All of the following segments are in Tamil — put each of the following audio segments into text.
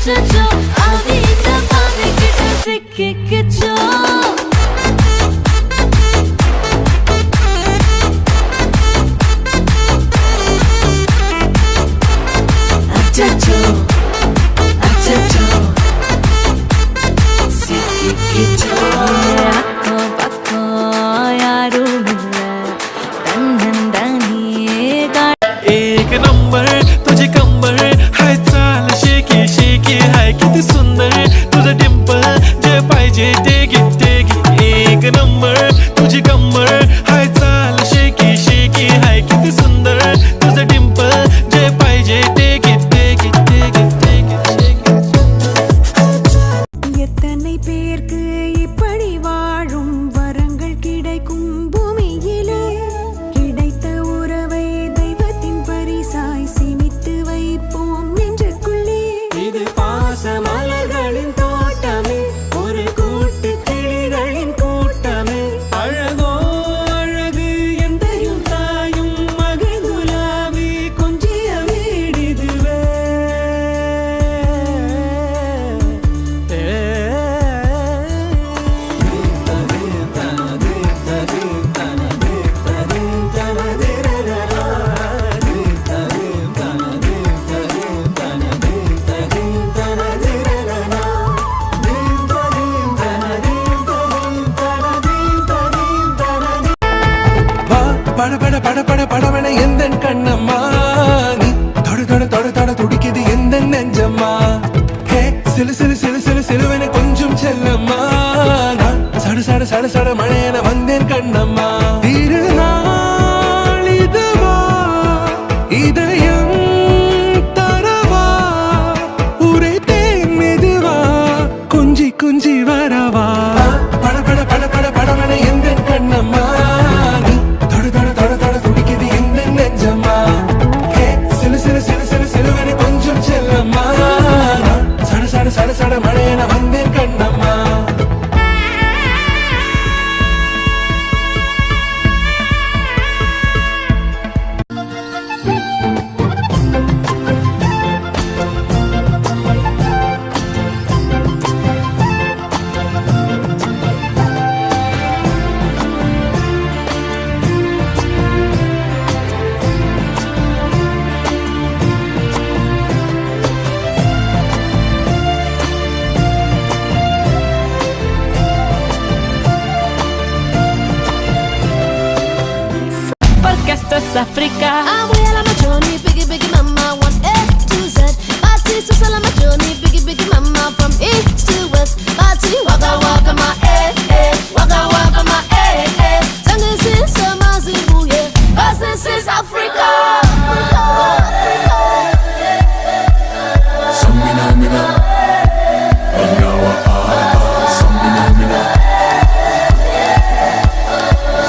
அச்சச்சோ ஆவியில பாவிக்கிட்ட சிக்கிக்கிச்சோ அச்சச்சோ அச்சச்சோ சிக்கிக்கிச்சோ அக்கம் பக்கம் யாரும் இல்ல தன்னந்தனியே एक नंबर तुझे कंबर हाय चाल शेकी शेकी हाय किती सुंदर तुझं डिंपल जे पाहिजे ते घे एक नंबर तुझी कंबर हाय चाल शेकी शेकी हाय किती सुंदर तुझं डिंपल जे पाहिजे ते घे எத்தனை பேருக்கு இப்படி வாழும் வரங்கள் கிடைக்கும் பூமியிலே கிடைத்த உறவை தெய்வத்தின் பரிசாய் சேமித்து வைப்போம் நெஞ்சுக்குள்ளே இது பாச மலர்களின் தோட்டமே ஒரு கூட்டு கிளிகளின் கூட்டமே அழகோ அழகு எந்தையும் தாயும் மகிழ்ந்துலாவி கொஞ்சிய வீடிதுவே பட பட பட பட படவன எந்த கண்ணம்மா நீ தொட தொட தொட தொட துடிக்குது எந்த நெஞ்சம்மா ஹே சிலு சிலு சிலு சிலு சிலுவன கொஞ்சம் செல்லம்மா நான் சட சட சட சட மழையன வந்தேன் கண்ணம்மா திருநாள் இதுவா இதயம் தரவா ஊரே தேன் மெதுவா கொஞ்சி கொஞ்சி வரவா பட பட பட பட படவன எந்த கண்ணம்மா நீ தொட தொட தொட தொட துடிக்குது எந்த நெஞ்சம்மா ஹே சிலு சிலு சிலு சிலு சிலுவன கொஞ்சம் செல்லம்மா நான் சட சட சட சட மழையன வந்தேன் Kannamma Podcast Africa. Voy a la machoni, biggie biggie mama, one A to Z. Party to sala machoni, biggie biggie mama, from east to west. Party waka waka ma waka waka ma Jungle sis Mazibu yeah, 'cause this is Africa. Samina mina, Anyawa Samina mina,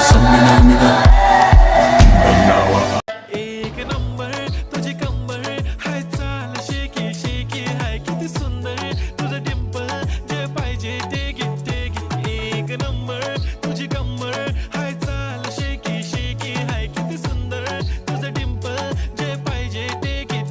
Samina mina. एक नंबर तुझी कंबर हाय चाल शेकी शेकी हाय किती सुंदर तुझं डिंपल जे पाहिजे ते घे एक नंबर तुझी कंबर हाय चाल शेकी शेकी हाय किती सुंदर तुझं डिंपल जे पाहिजे ते घे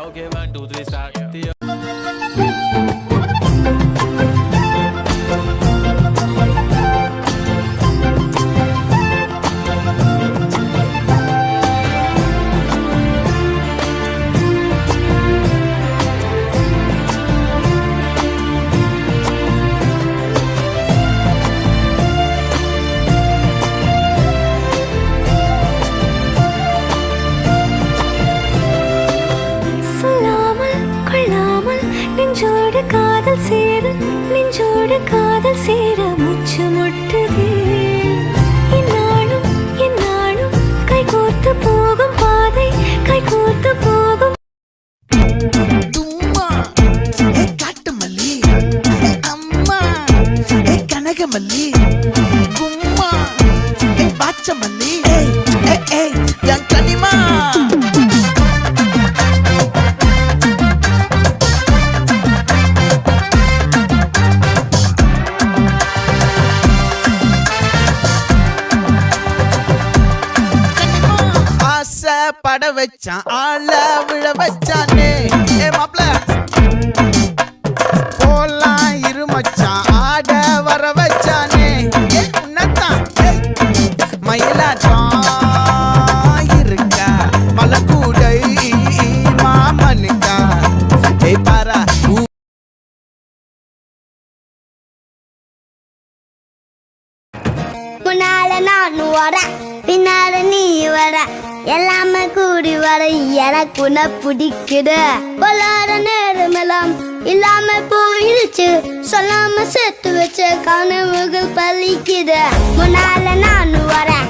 Okay, 1, 2, 3, start. சொல்லாமல் கொள்ளாமல் நெஞ்சோடு காதல் சேர நெஞ்சோடு காதல் சேர மூச்சு முட்டுதே இந்நாளும் எந்நாளும் கைகோர்த்து போகும் பாதை கைகோர்த்து போகும் தும்மா ஏ காட்டுமல்லி அம்மா ஏ கனகமல்லி கும்மா ஏ பாச்சமல்லி ஏய் ஏய் ஏய் என் கனிமா வச்சான் ஆள விழ வச்சானே ஏ மாப்ள போலாம் இரு மச்சான் ஆட வர வச்சானே ஏ உன்னத்தான் மயிலாட்டம் இருக்கா மலக்கூடை மாமனுக்கா ஏய் பாரா முன்னால நான் வரேன் பின்னால நீ வர எல்லாமே கூடி வர எனக்கு உன்னை பிடிக்குது பொல்லாத நேரமெல்லாம் இல்லாம போயிடுச்சு சொல்லாம சேர்த்து வச்ச கனவுகள் பலிக்குது முன்னால நான் வரேன்